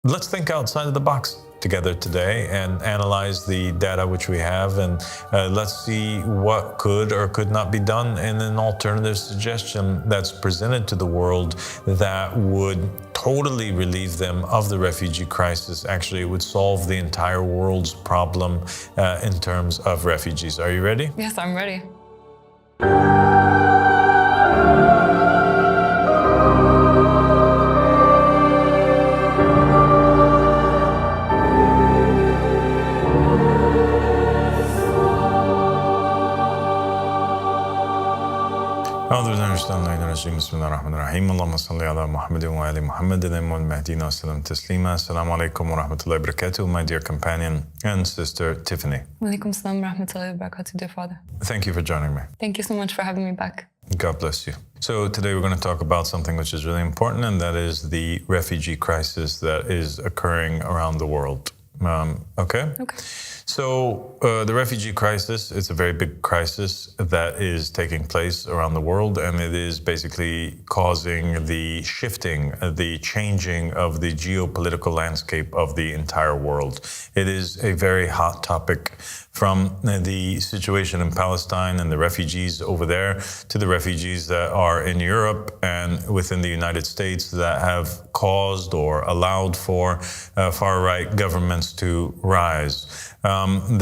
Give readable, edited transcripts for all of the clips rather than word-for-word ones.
Let's think outside of the box together today and analyze the data which we have, and let's see what could or could not be done in an alternative suggestion that's presented to the world that would totally relieve them of the refugee crisis. Actually, it would solve the entire world's problem in terms of refugees. Are you ready? Yes, I'm ready. أعوذ بالله من الشيطان الرجيم بسم الله الرحمن الرحيم اللهم صل على محمد وعلى محمد الإمام المهدي وسلم تسليما. Assalamu alaikum wa rahmatullahi wa barakatuh, my dear companion and sister Tiffany. Wa alaikum salam wa rahmatullahi wa barakatuh, dear father. Thank you for joining me. Thank you so much for having me back. God bless you. So today we're going to talk about something which is really important, and that is the refugee crisis that is occurring around the world. Okay? Okay. So the refugee crisis, it's a very big crisis that is taking place around the world, and it is basically causing the shifting, the changing of the geopolitical landscape of the entire world. It is a very hot topic, from the situation in Palestine and the refugees over there to the refugees that are in Europe and within the United States that have caused or allowed for far-right governments to rise.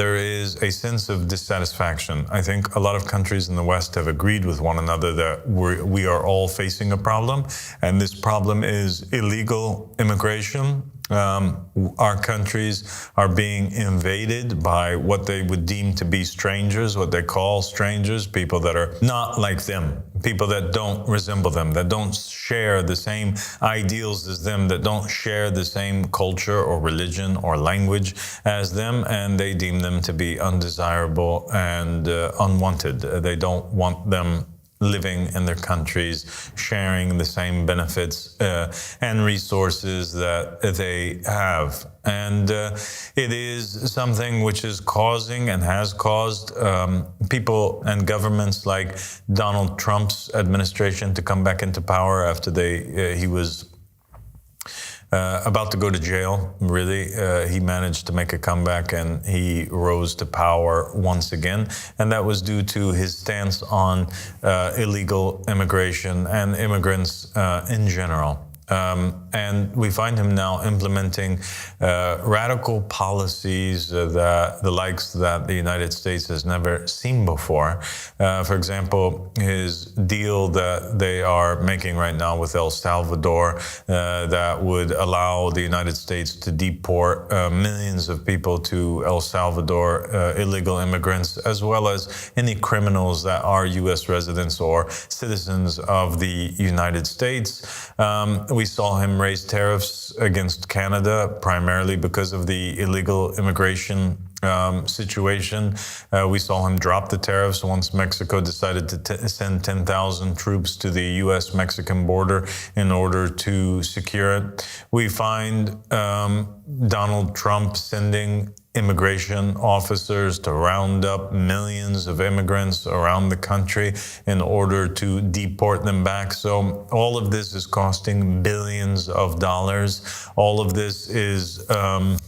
There is a sense of dissatisfaction. I think a lot of countries in the West have agreed with one another that we are all facing a problem, and this problem is illegal immigration. Our countries are being invaded by what they would deem to be strangers, what they call strangers, people that are not like them, people that don't resemble them, that don't share the same ideals as them, that don't share the same culture or religion or language as them, and they deem them to be undesirable and unwanted. They don't want them living in their countries, sharing the same benefits and resources that they have. And it is something which is causing and has caused people and governments like Donald Trump's administration to come back into power after he was about to go to jail, really. He managed to make a comeback and he rose to power once again. And that was due to his stance on illegal immigration and immigrants in general. And we find him now implementing radical policies that the likes that the United States has never seen before. For example, his deal that they are making right now with El Salvador that would allow the United States to deport millions of people to El Salvador, illegal immigrants, as well as any criminals that are U.S. residents or citizens of the United States. We saw him raise tariffs against Canada, primarily because of the illegal immigration situation. We saw him drop the tariffs once Mexico decided to send 10,000 troops to the U.S.-Mexican border in order to secure it. We find Donald Trump sending immigration officers to round up millions of immigrants around the country in order to deport them back. So all of this is costing billions of dollars. All of this is an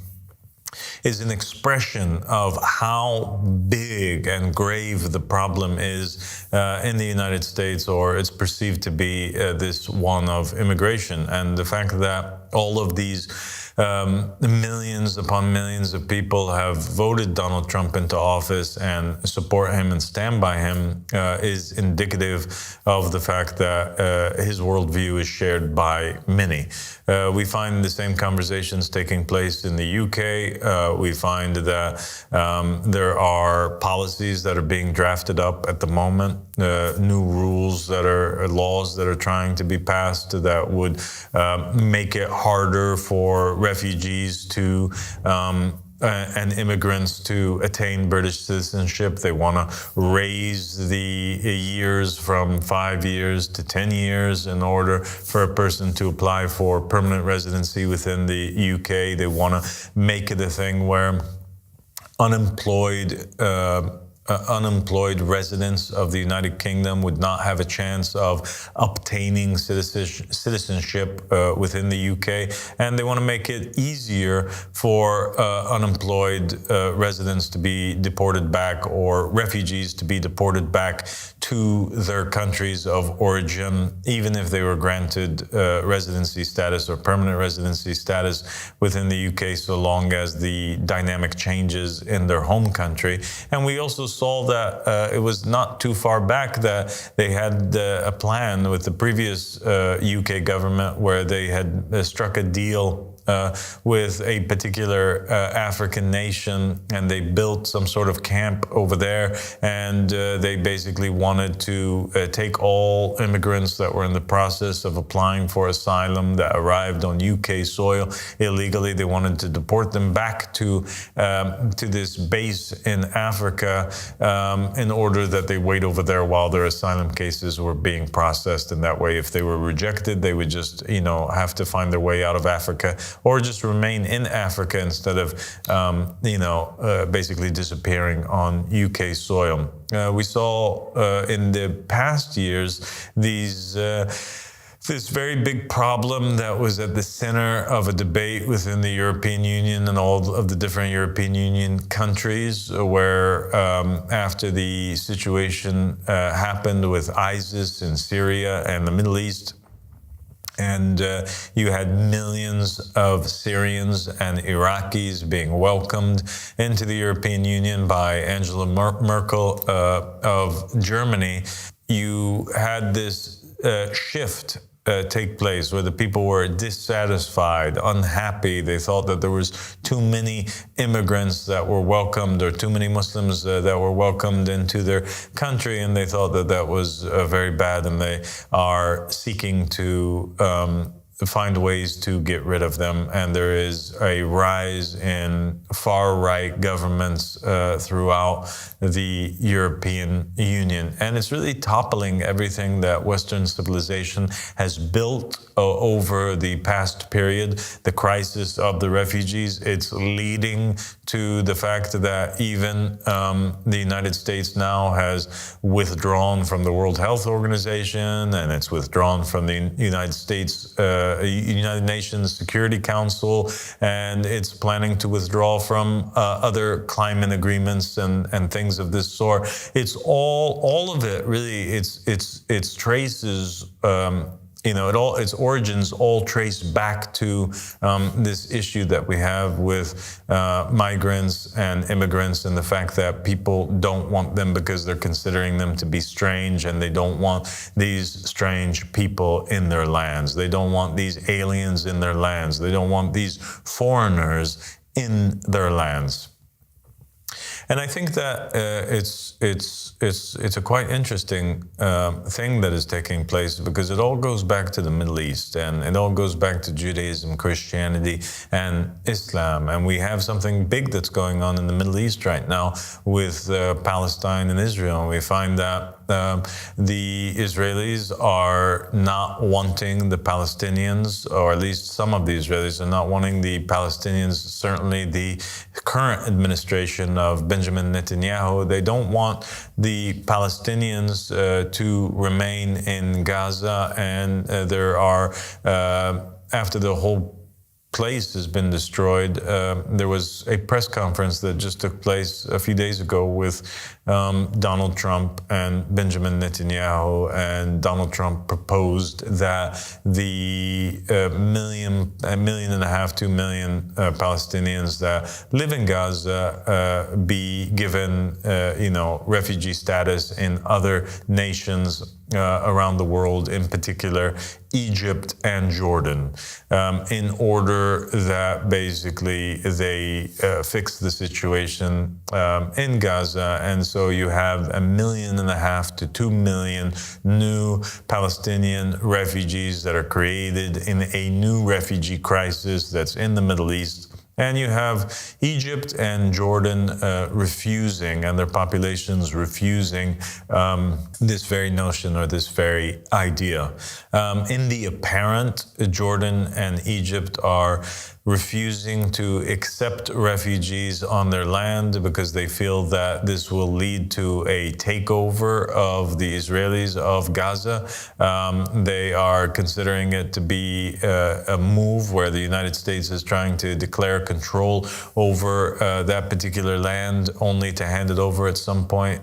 expression of how big and grave the problem is in the United States, or it's perceived to be this one of immigration. And the fact that all of these millions upon millions of people have voted Donald Trump into office and support him and stand by him is indicative of the fact that his worldview is shared by many. We find the same conversations taking place in the UK. We find that there are policies that are being drafted up at the moment, new rules that are laws that are trying to be passed that would make it harder for refugees to and immigrants to attain British citizenship. They want to raise the years from 5 years to 10 years in order for a person to apply for permanent residency within the UK. They want to make it a thing where unemployed unemployed residents of the United Kingdom would not have a chance of obtaining citizenship within the UK, and they want to make it easier for unemployed residents to be deported back, or refugees to be deported back to their countries of origin, even if they were granted residency status or permanent residency status within the UK, so long as the dynamic changes in their home country. And we also saw that it was not too far back that they had a plan with the previous UK government where they had struck a deal with a particular African nation, and they built some sort of camp over there, and they basically wanted to take all immigrants that were in the process of applying for asylum that arrived on UK soil illegally. They wanted to deport them back to this base in Africa in order that they wait over there while their asylum cases were being processed. And that way, if they were rejected, they would just, have to find their way out of Africa, or just remain in Africa instead of, basically disappearing on UK soil. We saw in the past years this very big problem that was at the center of a debate within the European Union and all of the different European Union countries, where after the situation happened with ISIS in Syria and the Middle East, and you had millions of Syrians and Iraqis being welcomed into the European Union by Angela Merkel of Germany. You had this shift take place where the people were dissatisfied, unhappy. They thought that there was too many immigrants that were welcomed, or too many Muslims that were welcomed into their country, and they thought that that was very bad, and they are seeking to find ways to get rid of them. And there is a rise in far-right governments throughout the European Union. And it's really toppling everything that Western civilization has built over the past period. The crisis of the refugees, it's leading to the fact that even the United States now has withdrawn from the World Health Organization, and it's withdrawn from the United Nations Security Council, and it's planning to withdraw from other climate agreements and things of this sort. It's all of it really. Its traces. Its origins all trace back to this issue that we have with migrants and immigrants, and the fact that people don't want them because they're considering them to be strange, and they don't want these strange people in their lands. They don't want these aliens in their lands. They don't want these foreigners in their lands. And I think that it's a quite interesting thing that is taking place, because it all goes back to the Middle East, and it all goes back to Judaism, Christianity, and Islam. And we have something big that's going on in the Middle East right now with Palestine and Israel. And we find that the Israelis are not wanting the Palestinians, or at least some of the Israelis are not wanting the Palestinians. Certainly the current administration of Benjamin Netanyahu, they don't want the Palestinians to remain in Gaza, and there are, after the whole place has been destroyed, there was a press conference that just took place a few days ago with Donald Trump and Benjamin Netanyahu, and Donald Trump proposed that the 1.5 million, 2 million Palestinians that live in Gaza be given, refugee status in other nations around the world, in particular Egypt and Jordan, in order that basically they fix the situation in Gaza. And so you have 1.5 million to 2 million new Palestinian refugees that are created in a new refugee crisis that's in the Middle East. And you have Egypt and Jordan refusing, and their populations refusing this very notion or this very idea. In the apparent, Jordan and Egypt are refusing to accept refugees on their land because they feel that this will lead to a takeover of the Israelis of Gaza. They are considering it to be a move where the United States is trying to declare control over that particular land, only to hand it over at some point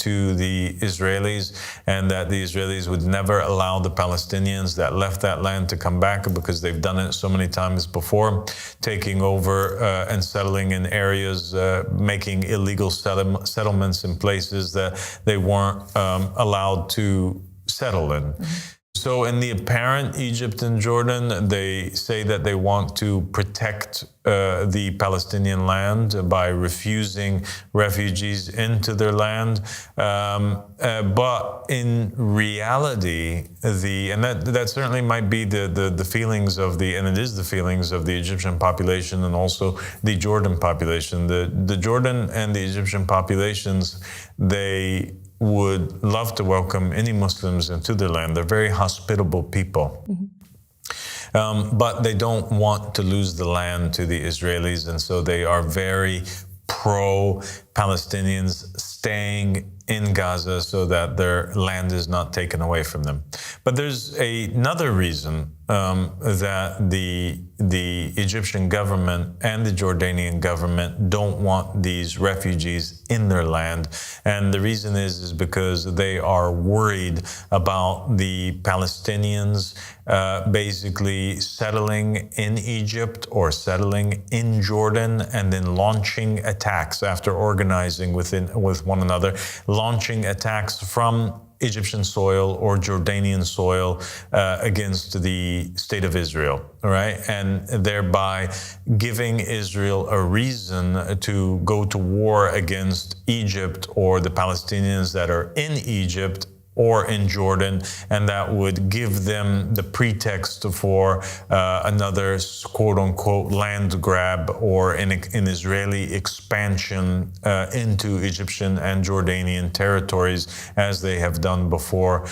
to the Israelis, and that the Israelis would never allow the Palestinians that left that land to come back because they've done it so many times before, taking over and settling in areas, making illegal settlements in places that they weren't allowed to settle in. So in the apparent Egypt and Jordan, they say that they want to protect the Palestinian land by refusing refugees into their land. But in reality, and that certainly might be the feelings of and it is the feelings of the Egyptian population and also the Jordan population. The Jordan and the Egyptian populations, they would love to welcome any Muslims into their land. They're very hospitable people. But they don't want to lose the land to the Israelis, and so they are very pro-Palestinians staying in Gaza so that their land is not taken away from them. But there's another reason that the Egyptian government and the Jordanian government don't want these refugees in their land. And the reason is because they are worried about the Palestinians basically settling in Egypt or settling in Jordan and then launching attacks after organizing with one another, launching attacks from Egyptian soil or Jordanian soil against the state of Israel, right? And thereby giving Israel a reason to go to war against Egypt or the Palestinians that are in Egypt or in Jordan, and that would give them the pretext for another quote-unquote land grab or an Israeli expansion into Egyptian and Jordanian territories, as they have done before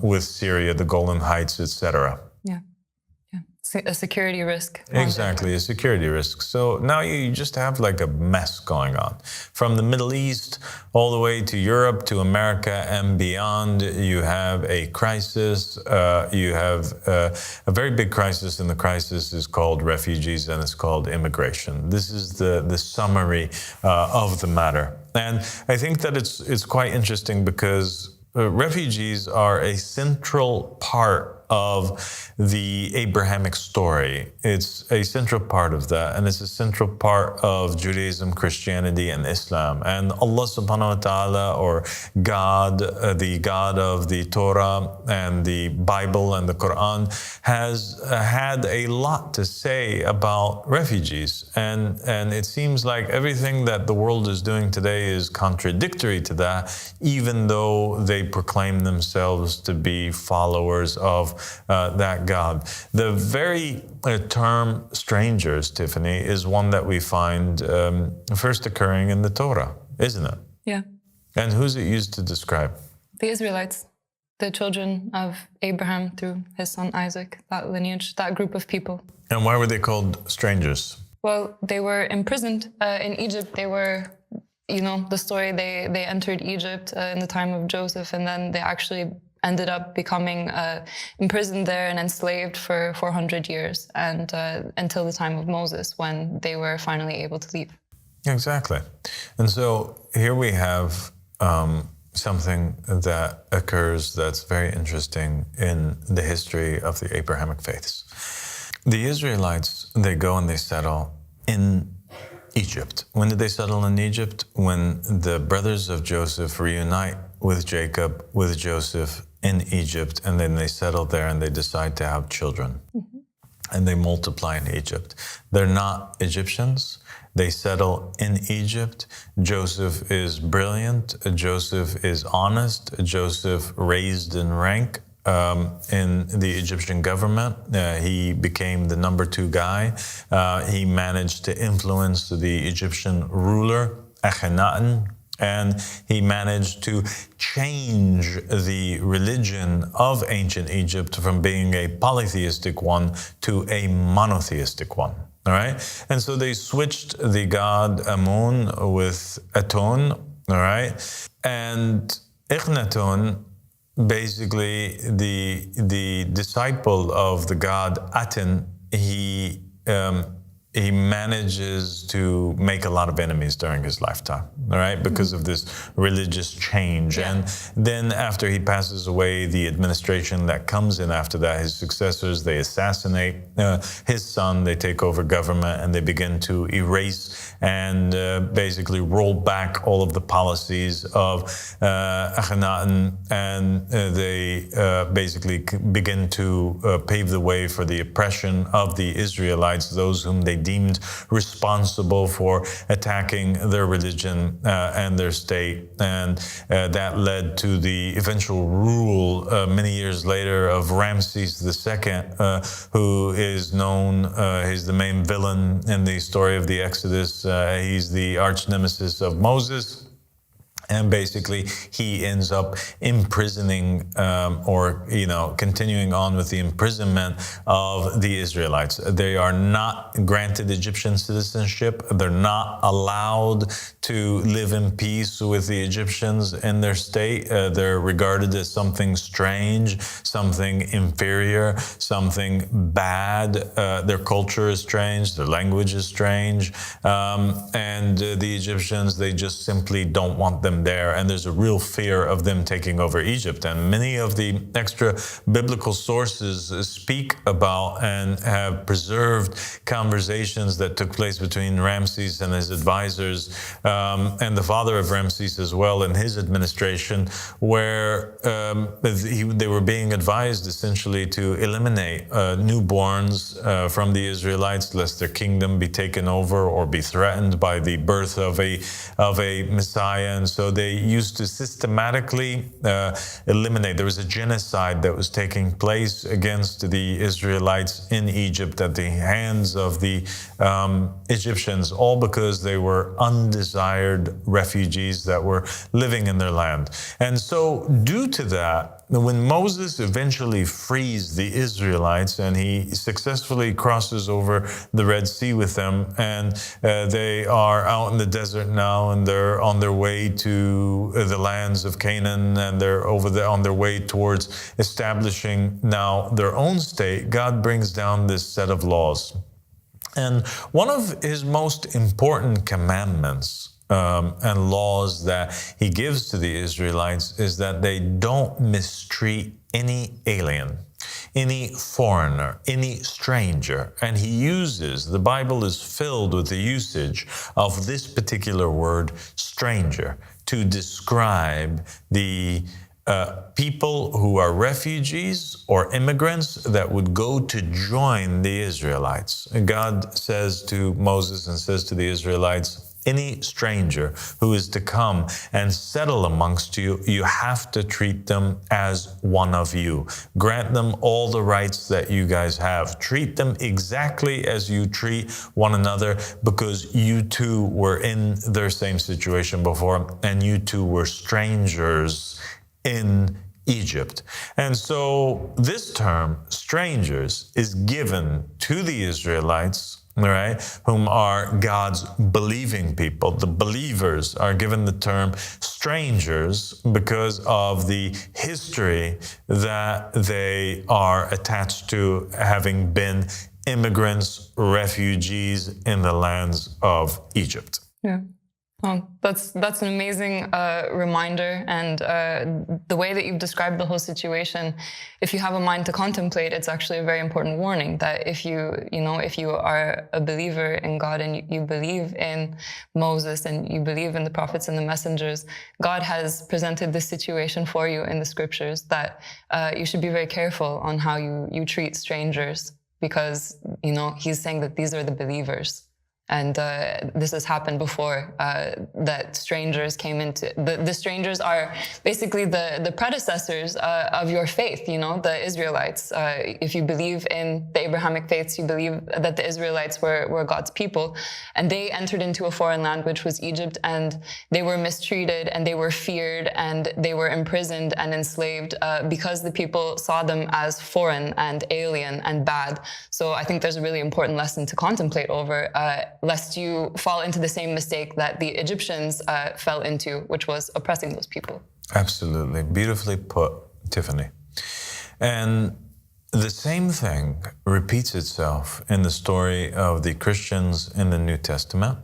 with Syria, the Golan Heights, etc. A security risk. Exactly, a security risk. So now you just have like a mess going on. From the Middle East all the way to Europe, to America and beyond, you have a crisis. You have a very big crisis, and the crisis is called refugees and it's called immigration. This is the summary of the matter. And I think that it's quite interesting because refugees are a central part of the Abrahamic story. It's a central part of that, and it's a central part of Judaism, Christianity, and Islam. And Allah subhanahu wa ta'ala, or God, the God of the Torah and the Bible and the Quran, has had a lot to say about refugees. And it seems like everything that the world is doing today is contradictory to that, even though they proclaim themselves to be followers of that God. The very term strangers, Tiffany, is one that we find first occurring in the Torah, isn't it? Yeah. And who's it used to describe? The Israelites, the children of Abraham through his son Isaac, that lineage, that group of people. And why were they called strangers? Well, they were imprisoned in Egypt. They were, the story, they entered Egypt in the time of Joseph, and then they actually ended up becoming imprisoned there and enslaved for 400 years, and until the time of Moses, when they were finally able to leave. Exactly. And so here we have something that occurs that's very interesting in the history of the Abrahamic faiths. The Israelites, they go and they settle in Egypt. When did they settle in Egypt? When the brothers of Joseph reunite with Jacob, with Joseph in Egypt, and then they settle there and they decide to have children. Mm-hmm. And they multiply in Egypt. They're not Egyptians. They settle in Egypt. Joseph is brilliant. Joseph is honest. Joseph raised in rank in the Egyptian government. He became the number 2 guy. He managed to influence the Egyptian ruler, Akhenaten, And he managed to change the religion of ancient Egypt from being a polytheistic one to a monotheistic one. All right. And so they switched the god Amun with Aton. All right. And Akhenaton, basically the disciple of the god Aten, he manages to make a lot of enemies during his lifetime, all right, because of this religious change. Yeah. And then after he passes away, the administration that comes in after that, his successors, they assassinate his son, they take over government, and they begin to erase and basically roll back all of the policies of Akhenaten, and they basically begin to pave the way for the oppression of the Israelites, those whom they deemed responsible for attacking their religion and their state. And that led to the eventual rule many years later of Ramses II, who is known, he's the main villain in the story of the Exodus. He's the arch nemesis of Moses. And basically, he ends up imprisoning continuing on with the imprisonment of the Israelites. They are not granted Egyptian citizenship. They're not allowed to live in peace with the Egyptians in their state. They're regarded as something strange, something inferior, something bad. Their culture is strange. Their language is strange. And the Egyptians, they just simply don't want them there, and there's a real fear of them taking over Egypt. And many of the extra biblical sources speak about and have preserved conversations that took place between Ramses and his advisors, and the father of Ramses as well in his administration, where they were being advised essentially to eliminate newborns from the Israelites, lest their kingdom be taken over or be threatened by the birth of a Messiah. And so they used to systematically eliminate. There was a genocide that was taking place against the Israelites in Egypt at the hands of the Egyptians, all because they were undesired refugees that were living in their land. And so due to that, when Moses eventually frees the Israelites and he successfully crosses over the Red Sea with them, and they are out in the desert now, and they're on their way to the lands of Canaan, and they're on their way towards establishing now their own state, God brings down this set of laws. And one of his most important commandments and laws that he gives to the Israelites is that they don't mistreat any alien, any foreigner, any stranger. And he uses, the Bible is filled with the usage of this particular word, stranger, to describe the people who are refugees or immigrants that would go to join the Israelites. And God says to Moses and says to the Israelites, any stranger who is to come and settle amongst you, you have to treat them as one of you. Grant them all the rights that you guys have. Treat them exactly as you treat one another, because you too were in their same situation before, and you too were strangers in Egypt. And so this term, strangers, is given to the Israelites, all right, whom are God's believing people. The believers are given the term strangers because of the history that they are attached to, having been immigrants, refugees in the lands of Egypt. Yeah. Well, that's an amazing reminder, and the way that you've described the whole situation, if you have a mind to contemplate, it's actually a very important warning that if you are a believer in God and you believe in Moses and you believe in the prophets and the messengers, God has presented this situation for you in the scriptures that you should be very careful on how you treat strangers, because he's saying that these are the believers. And this has happened before, that strangers came into... The strangers are basically the predecessors of your faith, you know, the Israelites. If you believe in the Abrahamic faiths, you believe that the Israelites were God's people. And they entered into a foreign land, which was Egypt, and they were mistreated, and they were feared, and they were imprisoned and enslaved because the people saw them as foreign and alien and bad. So I think there's a really important lesson to contemplate over, lest you fall into the same mistake that the Egyptians fell into, which was oppressing those people. Absolutely. Beautifully put, Tiffany. And the same thing repeats itself in the story of the Christians in the New Testament.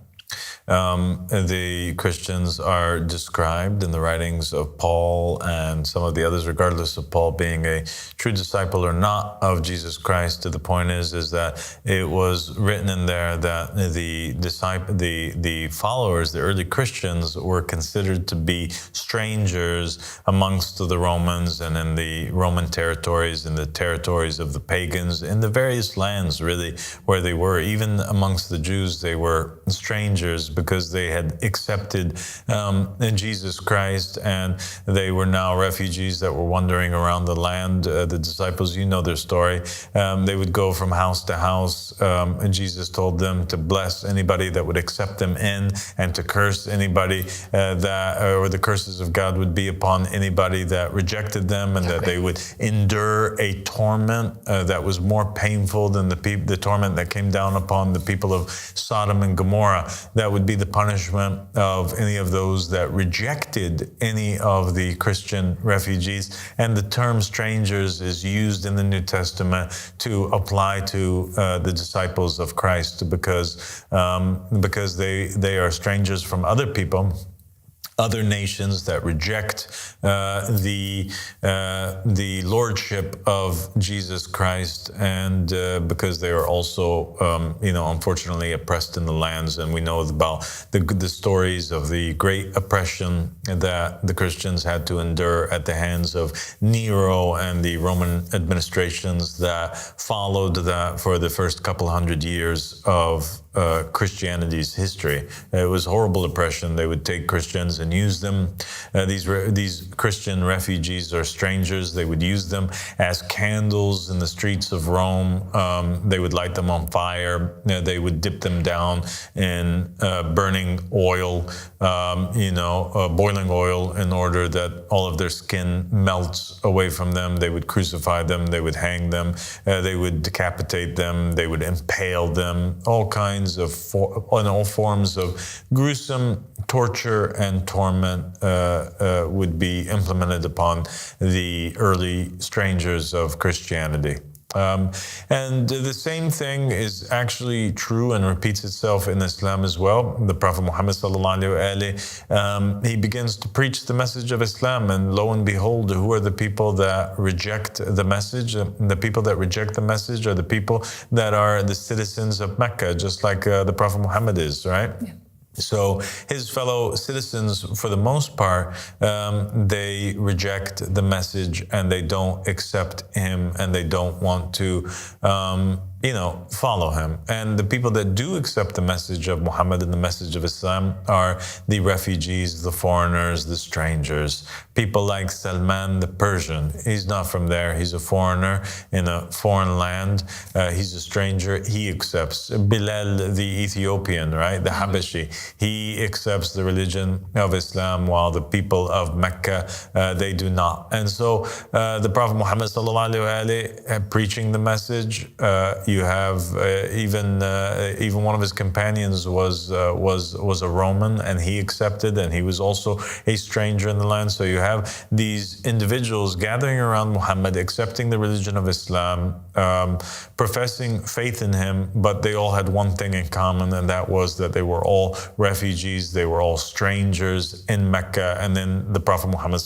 The Christians are described in the writings of Paul and some of the others, regardless of Paul being a true disciple or not of Jesus Christ. The point is that it was written in there that the followers, the early Christians, were considered to be strangers amongst the Romans and in the Roman territories, in the territories of the pagans, in the various lands really where they were. Even amongst the Jews, they were strangers because they had accepted Jesus Christ, and they were now refugees that were wandering around the land. The disciples, you know their story. They would go from house to house, and Jesus told them to bless anybody that would accept them in, and to curse anybody or the curses of God would be upon anybody that rejected them, and that they would endure a torment that was more painful than the torment that came down upon the people of Sodom and Gomorrah. That would be the punishment of any of those that rejected any of the Christian refugees. And the term strangers is used in the New Testament to apply to the disciples of Christ, because they are strangers from other people, other nations that reject the lordship of Jesus Christ, and because they are also, unfortunately oppressed in the lands. And we know about the stories of the great oppression that the Christians had to endure at the hands of Nero and the Roman administrations that followed that for the first couple hundred years of Christianity's history. It was horrible oppression. They would take Christians and use them. These Christian refugees are strangers. They would use them as candles in the streets of Rome. They would light them on fire. They would dip them down in burning oil, boiling oil, in order that all of their skin melts away from them. They would crucify them. They would hang them. They would decapitate them. They would impale them. All forms of gruesome torture and torment would be implemented upon the early strangers of Christianity. And the same thing is actually true and repeats itself in Islam as well. The Prophet Muhammad he begins to preach the message of Islam, and lo and behold, who are the people that reject the message? The people that reject the message are the people that are the citizens of Mecca, just like the Prophet Muhammad is, right? Yeah. So his fellow citizens, for the most part, they reject the message, and they don't accept him, and they don't want to follow him. And the people that do accept the message of Muhammad and the message of Islam are the refugees, the foreigners, the strangers. People like Salman the Persian. He's not from there. He's a foreigner in a foreign land. He's a stranger. He accepts. Bilal the Ethiopian, right? The Habashi. He accepts the religion of Islam, while the people of Mecca, they do not. And so the Prophet Muhammad preaching the message, you have even one of his companions was a Roman, and he accepted, and he was also a stranger in the land. So you have these individuals gathering around Muhammad, accepting the religion of Islam, professing faith in him, but they all had one thing in common, and that was that they were all refugees, they were all strangers in Mecca. And then the Prophet Muhammad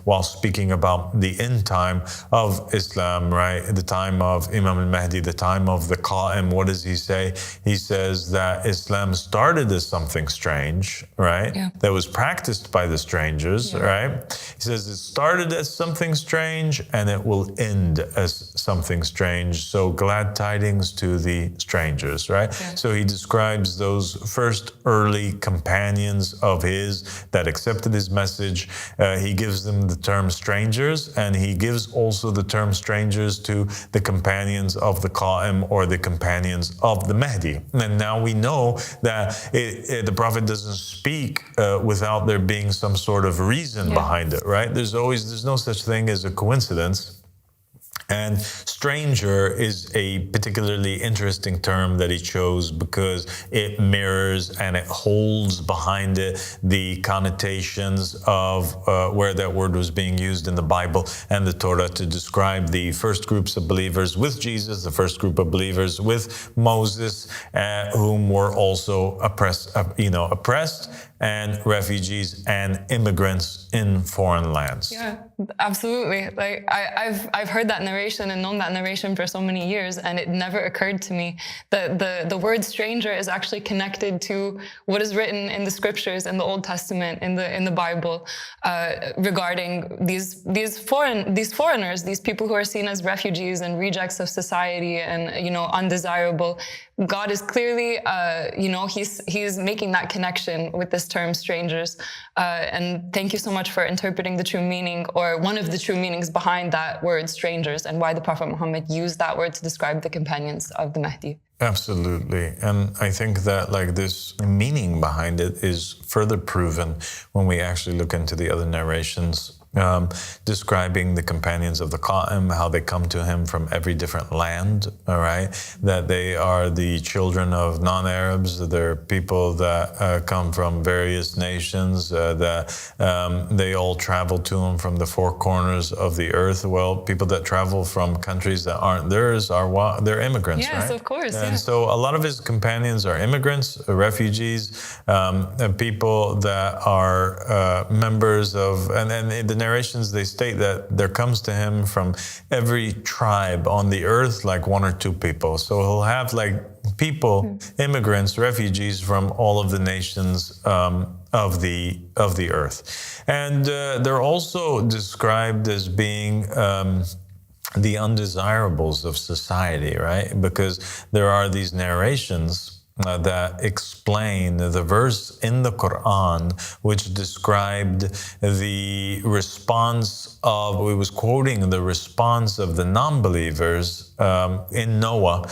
while speaking about the end time of Islam, right, the time of Imam al-Mahdi Mahdi, the time of the Qa'im, what does he say? He says that Islam started as something strange, right? Yeah. That was practiced by the strangers, right? He says it started as something strange and it will end as something strange. So glad tidings to the strangers, right? Yeah. So he describes those first early companions of his that accepted his message. He gives them the term strangers, and he gives also the term strangers to the companions of the Qa'im or the companions of the Mahdi. And now we know that the Prophet doesn't speak without there being some sort of reason behind it, right? There's no such thing as a coincidence. And stranger is a particularly interesting term that he chose because it mirrors and it holds behind it the connotations of where that word was being used in the Bible and the Torah to describe the first groups of believers with Jesus, the first group of believers with Moses, whom were also oppressed and refugees and immigrants in foreign lands. Yeah, absolutely. Like I've heard that narration and known that narration for so many years, and it never occurred to me that the word stranger is actually connected to what is written in the scriptures in the Old Testament, in the Bible, regarding these foreigners, these people who are seen as refugees and rejects of society and undesirable. God is clearly, he's making that connection with this term strangers. And thank you so much for interpreting the true meaning, or one of the true meanings behind that word strangers, and why the Prophet Muhammad used that word to describe the companions of the Mahdi. Absolutely. And I think that this meaning behind it is further proven when we actually look into the other narrations describing the companions of the Qa'im, how they come to him from every different land, all right? That they are the children of non-Arabs, they're people that come from various nations, that they all travel to him from the four corners of the earth. Well, people that travel from countries that aren't theirs they're immigrants, yes, right? Of course. And so a lot of his companions are immigrants, refugees, and people that are members of, and the narrations, they state that there comes to him from every tribe on the earth, one or two people. So he'll have people, immigrants, refugees from all of the nations of the earth. And they're also described as being the undesirables of society, right? Because there are these narrations that explain the verse in the Quran which described the response of, we was quoting the response of the non-believers in Noah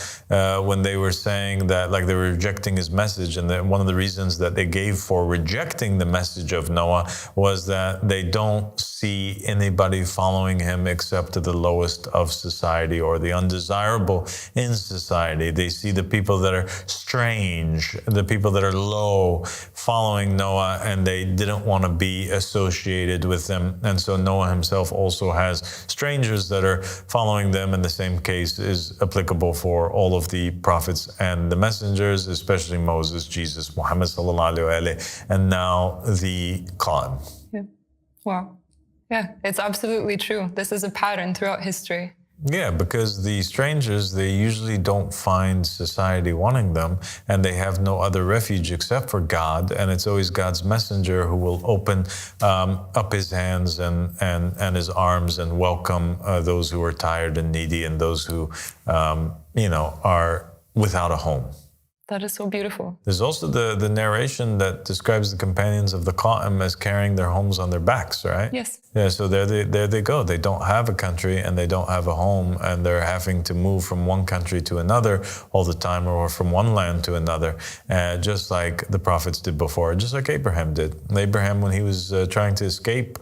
when they were saying that they were rejecting his message, and that one of the reasons that they gave for rejecting the message of Noah was that they don't see anybody following him except the lowest of society or the undesirable in society. They see the people that are strange, the people that are low following Noah, and they didn't want to be associated with them. And so Noah himself also has strangers that are following them, and the same case is applicable for all of the prophets and the messengers, especially Moses, Jesus, Muhammad sallallahu alaihi wasallam, and now the Qa'im. Yeah. Wow. Yeah, it's absolutely true. This is a pattern throughout history. Yeah, because the strangers, they usually don't find society wanting them, and they have no other refuge except for God, and it's always God's messenger who will open up his hands and his arms and welcome those who are tired and needy and those who, are without a home. That is so beautiful. There's also the narration that describes the companions of the Qa'im as carrying their homes on their backs, right? Yes. Yeah, so there they go. They don't have a country and they don't have a home, and they're having to move from one country to another all the time, or from one land to another, just like the prophets did before, just like Abraham did. Abraham, when he was trying to escape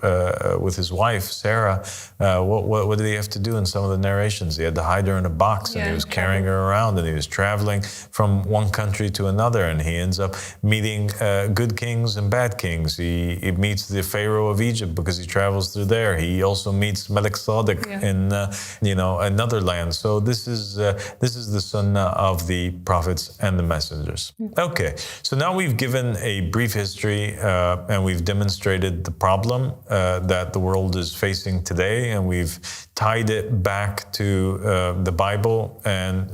with his wife, Sarah, what did he have to do in some of the narrations? He had to hide her in a box, and he was carrying her around, and he was traveling from one country to another, and he ends up meeting good kings and bad kings. He meets the Pharaoh of Egypt because he travels through there. He also meets Malik Sadiq in another land. So this is the sunnah of the prophets and the messengers. Okay, so now we've given a brief history and we've demonstrated the problem that the world is facing today, and we've tied it back to the Bible, and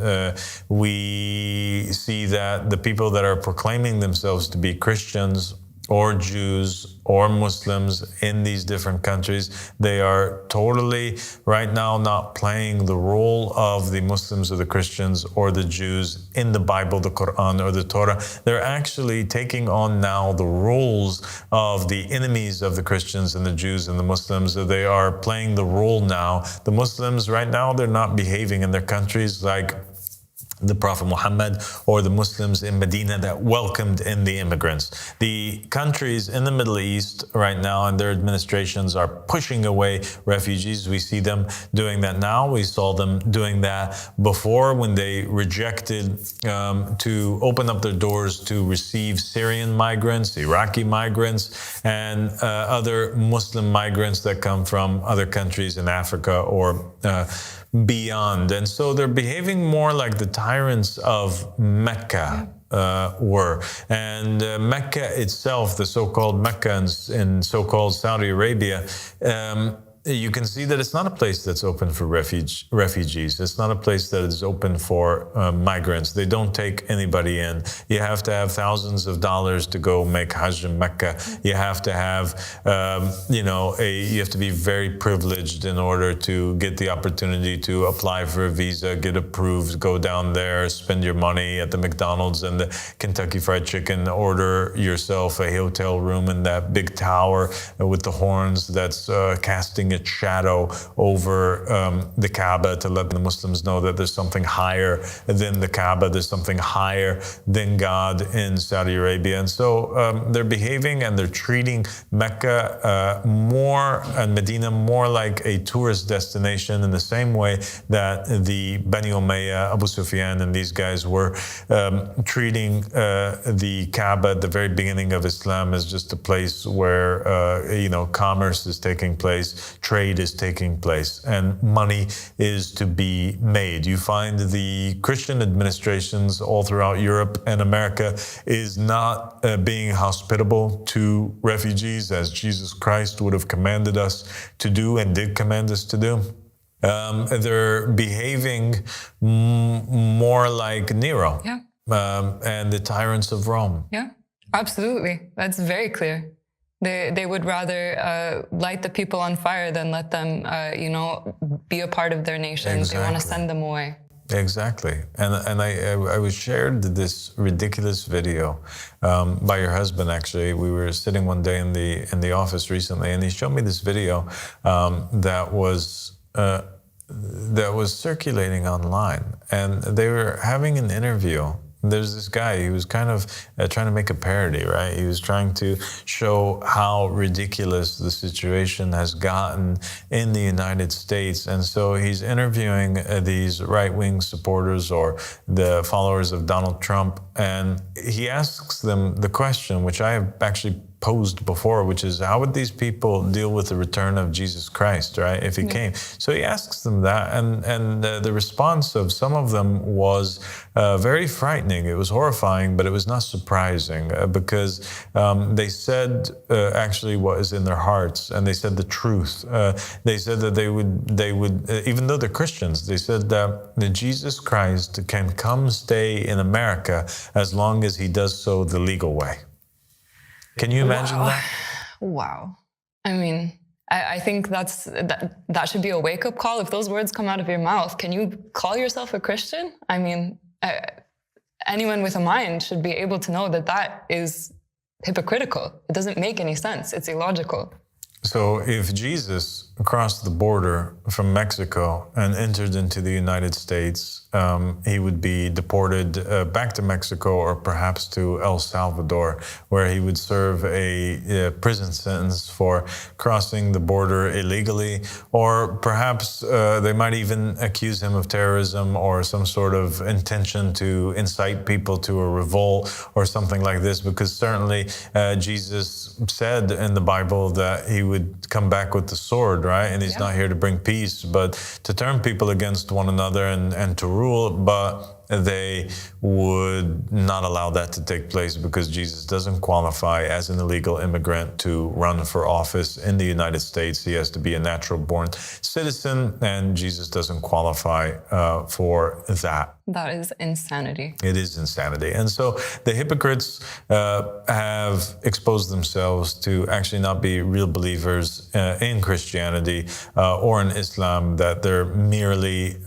we see that the people that are proclaiming themselves to be Christians or Jews or Muslims in these different countries, they are totally right now not playing the role of the Muslims or the Christians or the Jews in the Bible, the Quran or the Torah. They're actually taking on now the roles of the enemies of the Christians and the Jews and the Muslims. They are playing the role now. The Muslims right now, they're not behaving in their countries like the Prophet Muhammad or the Muslims in Medina that welcomed in the immigrants. The countries in the Middle East right now and their administrations are pushing away refugees. We see them doing that now. We saw them doing that before when they rejected to open up their doors to receive Syrian migrants, Iraqi migrants, and other Muslim migrants that come from other countries in Africa or beyond. And so they're behaving more like the tyrants of Mecca were. And Mecca itself, the so-called Mecca in so-called Saudi Arabia, you can see that it's not a place that's open for refugees. It's not a place that is open for migrants. They don't take anybody in. You have to have thousands of dollars to go make Hajj in Mecca. You have to have, you have to be very privileged in order to get the opportunity to apply for a visa, get approved, go down there, spend your money at the McDonald's and the Kentucky Fried Chicken, order yourself a hotel room in that big tower with the horns that's casting its shadow over the Kaaba to let the Muslims know that there's something higher than the Kaaba, there's something higher than God in Saudi Arabia. And so they're behaving and they're treating Mecca more and Medina more like a tourist destination in the same way that the Bani Umayyah, Abu Sufyan and these guys were treating the Kaaba at the very beginning of Islam as just a place where commerce is taking place, trade is taking place, and money is to be made. You find the Christian administrations all throughout Europe and America is not being hospitable to refugees as Jesus Christ would have commanded us to do and did command us to do. They're behaving more like Nero and the tyrants of Rome. Yeah, absolutely. That's very clear. They would rather light the people on fire than let them, be a part of their nation. Exactly. They want to send them away. Exactly. And I was shared this ridiculous video by your husband, actually. We were sitting one day in the office recently, and he showed me this video that was circulating online. And they were having an interview. There's this guy, he was kind of trying to make a parody, right? He was trying to show how ridiculous the situation has gotten in the United States. And so he's interviewing these right-wing supporters or the followers of Donald Trump. And he asks them the question, which I have actually posed before, which is how would these people deal with the return of Jesus Christ, right, if he came? So he asks them that, and the response of some of them was very frightening. It was horrifying, but it was not surprising because they said actually what is in their hearts, and they said the truth. They said that they would even though they're Christians, they said that Jesus Christ can come stay in America as long as he does so the legal way. Can you imagine that? Wow. I mean, I think that should be a wake-up call. If those words come out of your mouth, can you call yourself a Christian? I mean, anyone with a mind should be able to know that that is hypocritical. It doesn't make any sense. It's illogical. So if Jesus crossed the border from Mexico and entered into the United States, he would be deported back to Mexico or perhaps to El Salvador, where he would serve a prison sentence for crossing the border illegally, or perhaps they might even accuse him of terrorism or some sort of intention to incite people to a revolt or something like this, because certainly Jesus said in the Bible that he would come back with the sword, right? And he's not here to bring peace, but to turn people against one another and to rule. But they would not allow that to take place because Jesus doesn't qualify as an illegal immigrant to run for office in the United States. He has to be a natural-born citizen, and Jesus doesn't qualify for that. That is insanity. It is insanity. And so the hypocrites have exposed themselves to actually not be real believers in Christianity or in Islam, that they're merely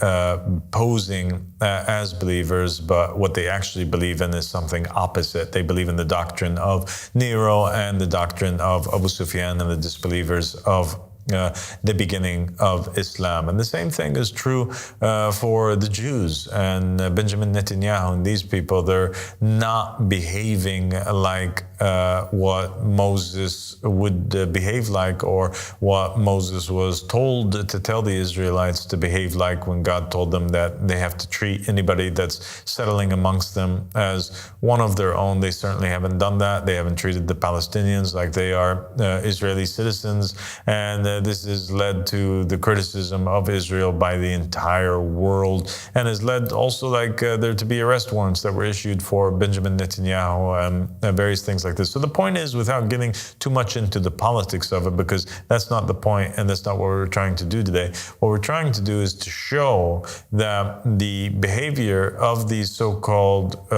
posing as believers, but what they actually believe in is something opposite. They believe in the doctrine of Nero and the doctrine of Abu Sufyan and the disbelievers of the beginning of Islam. And the same thing is true for the Jews and Benjamin Netanyahu and these people. They're not behaving like what Moses would behave like, or what Moses was told to tell the Israelites to behave like when God told them that they have to treat anybody that's settling amongst them as one of their own. They certainly haven't done that. They haven't treated the Palestinians like they are Israeli citizens, and this has led to the criticism of Israel by the entire world, and has led also there to be arrest warrants that were issued for Benjamin Netanyahu and various things like this. So the point is, without getting too much into the politics of it, because that's not the point and that's not what we're trying to do today. What we're trying to do is to show that the behavior of these so-called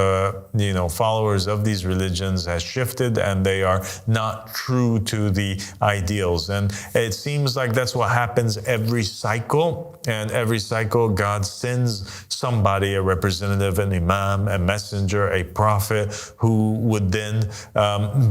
followers of these religions has shifted, and they are not true to the ideals. And it seems like that's what happens every cycle, and every cycle God sends somebody, a representative, an imam, a messenger, a prophet, who would then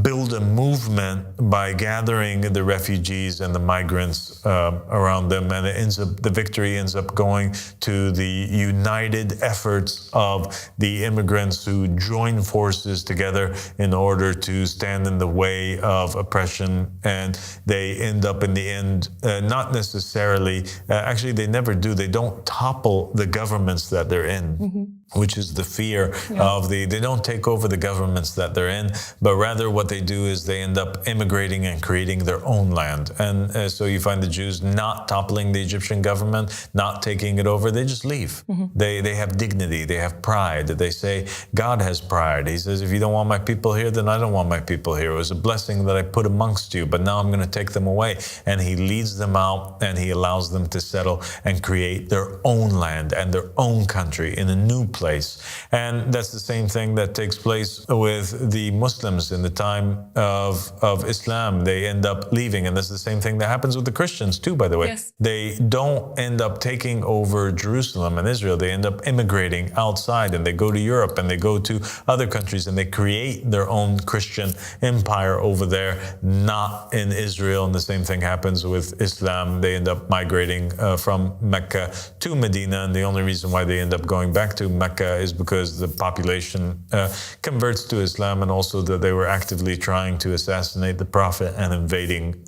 build a movement by gathering the refugees and the migrants around them, and the victory ends up going to the united efforts of the immigrants who join forces together in order to stand in the way of oppression, and they end up in the end not necessarily, actually they never do, they don't topple the governments that they're in, which is the fear of they don't take over the governments that they're in, but rather what they do is they end up immigrating and creating their own land. And so you find the Jews not toppling the Egyptian government, not taking it over, they just leave. They have dignity, they have pride. They say, God has pride. He says, if you don't want my people here, then I don't want my people here. It was a blessing that I put amongst you, but now I'm going to take them away. And he leads them out, and he allows them to settle and create their own land and their own country in a new place. And that's the same thing that takes place with the Muslims in the time of Islam. They end up leaving, and that's the same thing that happens with the Christians too, by the way. Yes. They don't end up taking over Jerusalem and Israel. They end up immigrating outside, and they go to Europe, and they go to other countries, and they create their own Christian empire over there, not in Israel. And the same thing happens with Islam. They end up migrating from Mecca to Medina, and the only reason why they end up going back to Mecca is because the population converts to Islam, and also that they were actively trying to assassinate the Prophet and invading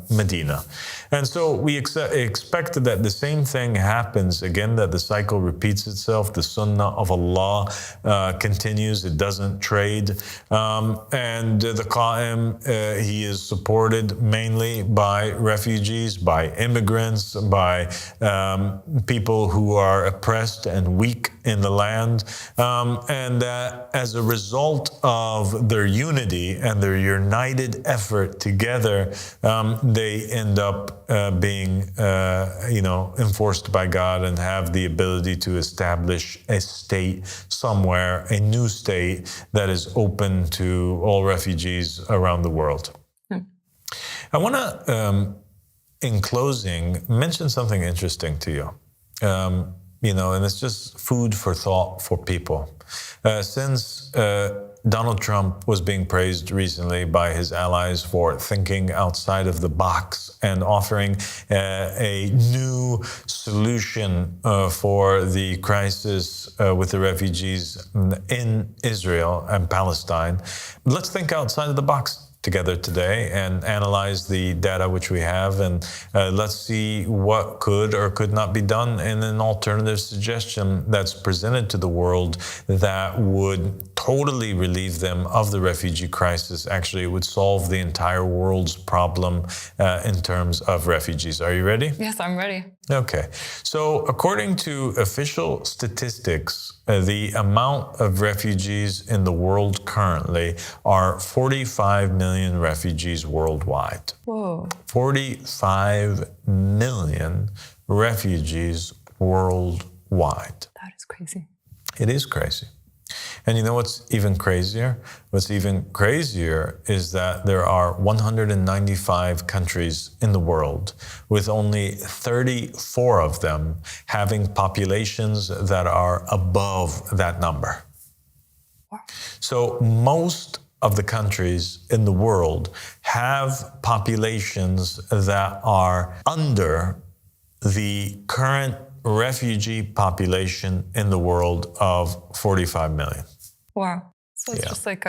Medina. And so we expect that the same thing happens again, that the cycle repeats itself. The Sunnah of Allah continues. It doesn't trade. And the Qa'im, he is supported mainly by refugees, by immigrants, by people who are oppressed and weak in the land. And that as a result of their unity and their united effort together, they end up being, enforced by God and have the ability to establish a state somewhere, a new state that is open to all refugees around the world. I want to, in closing, mention something interesting to you. And it's just food for thought for people. Since Donald Trump was being praised recently by his allies for thinking outside of the box and offering a new solution for the crisis with the refugees in Israel and Palestine, let's think outside of the box together today and analyze the data which we have, and let's see what could or could not be done in an alternative suggestion that's presented to the world that would totally relieve them of the refugee crisis. Actually, it would solve the entire world's problem in terms of refugees. Are you ready? Yes, I'm ready. Okay. So according to official statistics, the amount of refugees in the world currently are 45 million refugees worldwide. Whoa. 45 million refugees worldwide. That is crazy. It is crazy. And you know what's even crazier? What's even crazier is that there are 195 countries in the world, with only 34 of them having populations that are above that number. Wow. So most of the countries in the world have populations that are under the current refugee population in the world of 45 million. Wow. So it's just like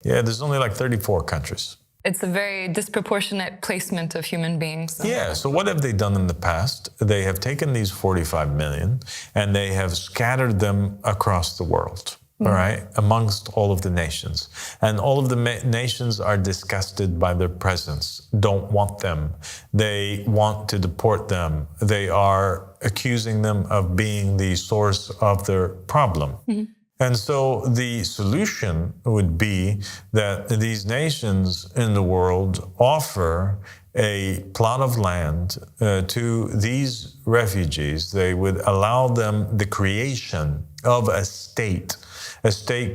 Yeah, there's only like 34 countries. It's a very disproportionate placement of human beings. Yeah, so what have they done in the past? They have taken these 45 million and they have scattered them across the world. All right, amongst all of the nations. And all of the nations are disgusted by their presence, don't want them. They want to deport them. They are accusing them of being the source of their problem. And so the solution would be that these nations in the world offer a plot of land to these refugees. They would allow them the creation of a state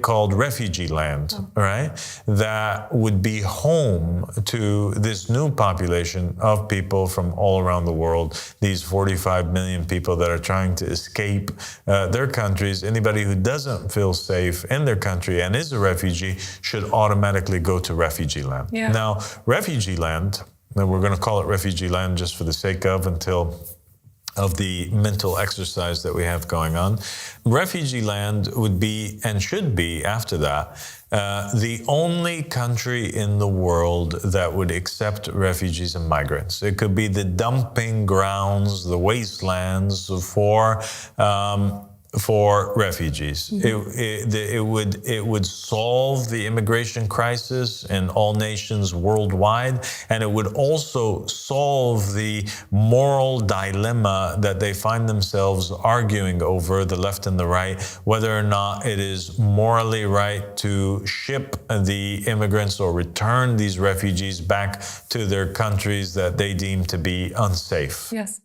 called refugee land, right? That would be home to this new population of people from all around the world, these 45 million people that are trying to escape their countries. Anybody who doesn't feel safe in their country and is a refugee should automatically go to refugee land. Yeah. Now, refugee land, and we're going to call it refugee land just for the sake of the mental exercise that we have going on. Refugee land would be, and should be after that, the only country in the world that would accept refugees and migrants. It could be the dumping grounds, the wastelands for refugees. It would solve the immigration crisis in all nations worldwide, and it would also solve the moral dilemma that they find themselves arguing over, the left and the right, whether or not it is morally right to ship the immigrants or return these refugees back to their countries that they deem to be unsafe. Yes.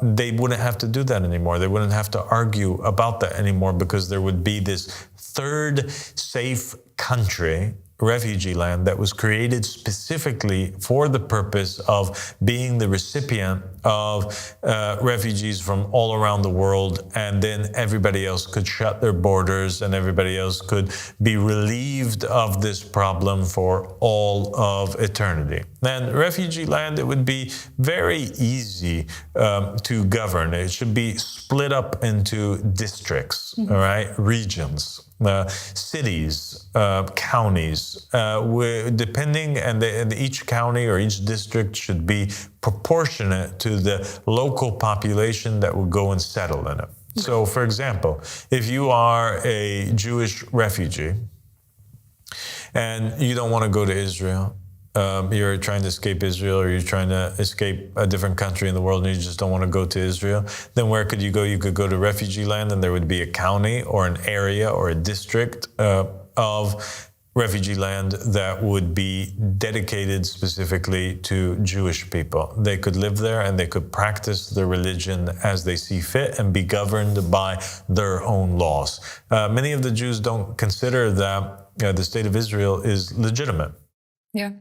They wouldn't have to do that anymore. They wouldn't have to argue about that anymore, because there would be this third safe country, refugee land, that was created specifically for the purpose of being the recipient of refugees from all around the world, and then everybody else could shut their borders and everybody else could be relieved of this problem for all of eternity. And refugee land, it would be very easy to govern. It should be split up into districts, all right, regions. Cities, counties, depending, and each county or each district should be proportionate to the local population that will go and settle in it. So, for example, if you are a Jewish refugee and you don't want to go to Israel, you're trying to escape Israel, or you're trying to escape a different country in the world and you just don't want to go to Israel, then where could you go? You could go to refugee land, and there would be a county or an area or a district of refugee land that would be dedicated specifically to Jewish people. They could live there and they could practice their religion as they see fit and be governed by their own laws. Many of the Jews don't consider that the state of Israel is legitimate. Yeah.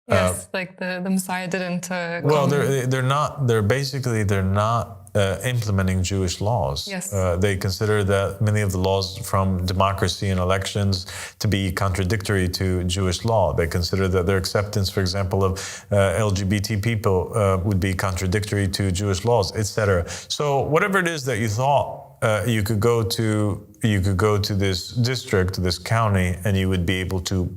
Yes, like the Messiah didn't well, come. they're not implementing Jewish laws. Yes. They consider that many of the laws from democracy and elections to be contradictory to Jewish law. They consider that their acceptance, for example, of LGBT people would be contradictory to Jewish laws, etc. So whatever it is that you thought you could go to this district, this county, and you would be able to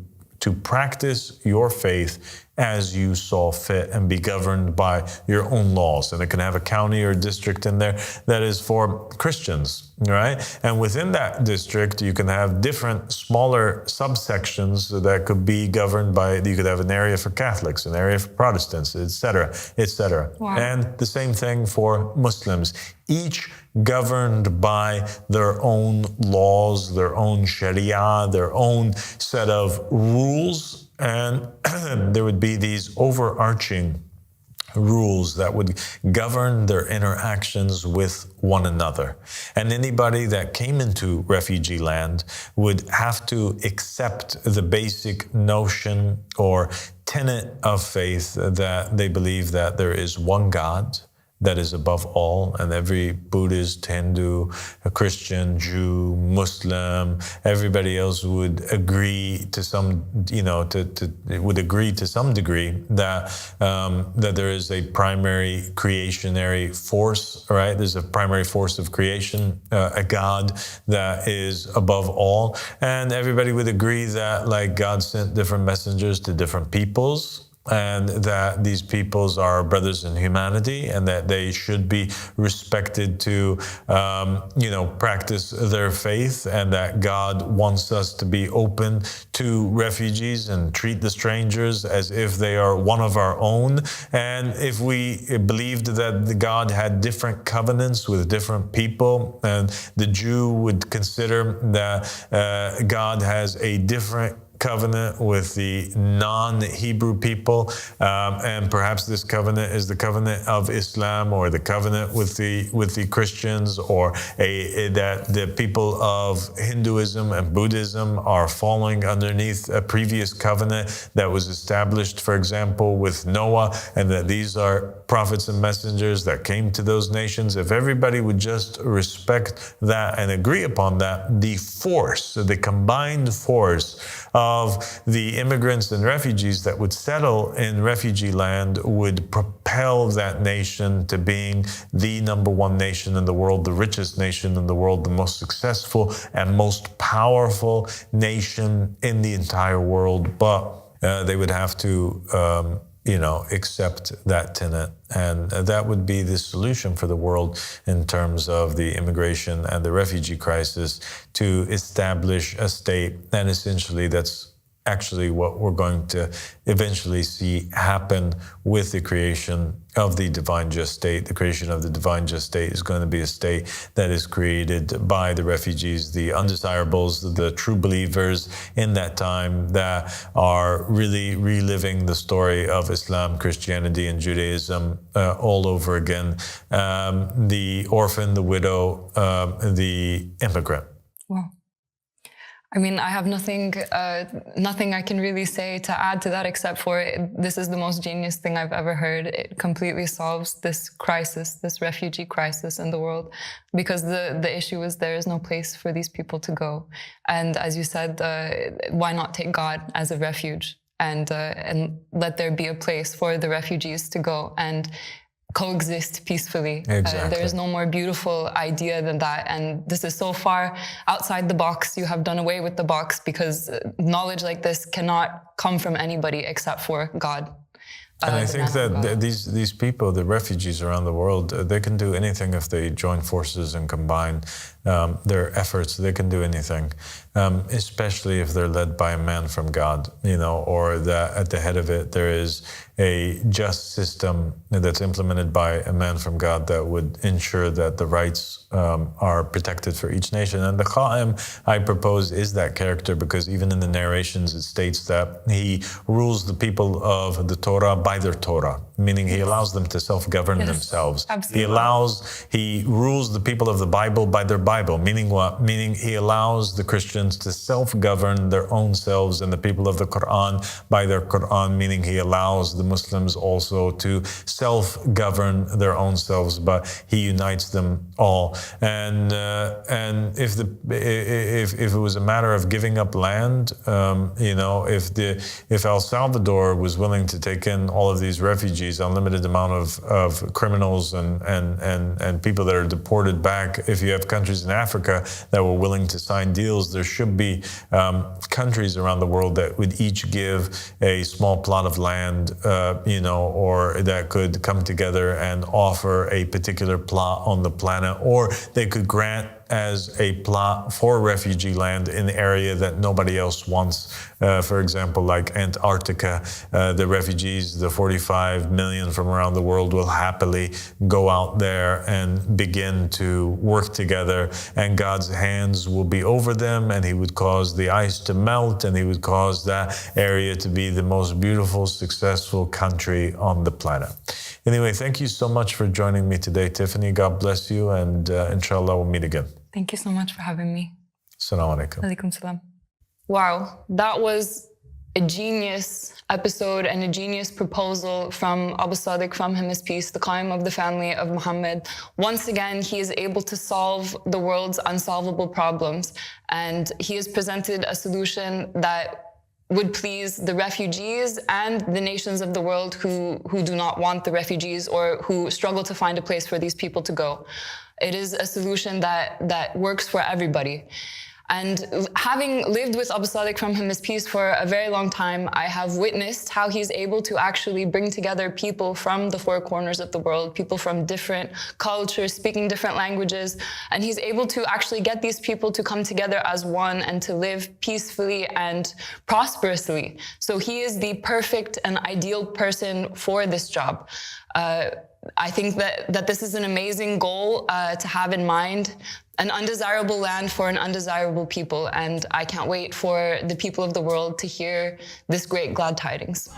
practice your faith as you saw fit and be governed by your own laws. And it can have a county or district in there that is for Christians, right? And within that district, you can have different smaller subsections that could be governed by, you could have an area for Catholics, an area for Protestants, etc., etc. Wow. And the same thing for Muslims, each governed by their own laws, their own Sharia, their own set of rules. And there would be these overarching rules that would govern their interactions with one another. And anybody that came into refugee land would have to accept the basic notion or tenet of faith that they believe that there is one God that is above all, and every Buddhist, Hindu, a Christian, Jew, Muslim, everybody else would agree to some, would agree to some degree that that there is a primary creationary force, right? There's a primary force of creation, a God that is above all, and everybody would agree that like God sent different messengers to different peoples, and that these peoples are brothers in humanity, and that they should be respected to, practice their faith, and that God wants us to be open to refugees and treat the strangers as if they are one of our own. And if we believed that God had different covenants with different people, and the Jew would consider that God has a different covenant with the non-Hebrew people, and perhaps this covenant is the covenant of Islam, or the covenant with the Christians, or that the people of Hinduism and Buddhism are falling underneath a previous covenant that was established, for example, with Noah, and that these are prophets and messengers that came to those nations. If everybody would just respect that and agree upon that, the force, the combined force of the immigrants and refugees that would settle in refugee land would propel that nation to being the number one nation in the world, the richest nation in the world, the most successful and most powerful nation in the entire world. But they would have to accept that tenet. And that would be the solution for the world in terms of the immigration and the refugee crisis, to establish a state. And essentially, that's actually what we're going to eventually see happen with the creation of the divine just state. The creation of the divine just state is going to be a state that is created by the refugees, the undesirables, the true believers in that time that are really reliving the story of Islam, Christianity, and Judaism all over again. The orphan, the widow, the immigrant. Wow. I mean, I have nothing I can really say to add to that, except for this is the most genius thing I've ever heard. It completely solves this crisis, this refugee crisis in the world, because the issue is there is no place for these people to go. And as you said, why not take God as a refuge and let there be a place for the refugees to go and coexist peacefully. Exactly. There is no more beautiful idea than that. And this is so far outside the box. You have done away with the box, because knowledge like this cannot come from anybody except for God. And I think that these people, the refugees around the world, they can do anything if they join forces and combine their efforts. They can do anything, especially if they're led by a man from God, or that at the head of it there is a just system that's implemented by a man from God that would ensure that the rights are protected for each nation. And the Qa'im, I propose, is that character, because even in the narrations it states that he rules the people of the Torah by their Torah, meaning he allows them to self-govern themselves. Absolutely. He rules the people of the Bible by their Bible, meaning what? Meaning he allows the Christians to self-govern their own selves, and the people of the Quran by their Quran, meaning he allows the Muslims also to self-govern their own selves, but he unites them all. And if it was a matter of giving up land, if El Salvador was willing to take in all of these refugees, unlimited amount of criminals and people that are deported back, if you have countries countries in Africa that were willing to sign deals. There should be countries around the world that would each give a small plot of land, or that could come together and offer a particular plot on the planet, or they could grant as a plot for refugee land in the area that nobody else wants. For example, like Antarctica, the refugees, the 45 million from around the world, will happily go out there and begin to work together, and God's hands will be over them, and he would cause the ice to melt, and he would cause that area to be the most beautiful, successful country on the planet. Anyway, thank you so much for joining me today, Tiffany. God bless you, and inshallah we'll meet again. Thank you so much for having me. Assalamu alaikum. Alaikum salam. Wow, that was a genius episode and a genius proposal from Abu Sadiq, from him is peace, the Qaim of the family of Muhammad. Once again, he is able to solve the world's unsolvable problems, and he has presented a solution that would please the refugees and the nations of the world who do not want the refugees or who struggle to find a place for these people to go. It is a solution that works for everybody. And having lived with Abu Sadiq, from him is peace, for a very long time, I have witnessed how he's able to actually bring together people from the four corners of the world, people from different cultures, speaking different languages. And he's able to actually get these people to come together as one and to live peacefully and prosperously. So he is the perfect and ideal person for this job. I think that this is an amazing goal to have in mind, an undesirable land for an undesirable people. And I can't wait for the people of the world to hear this great glad tidings.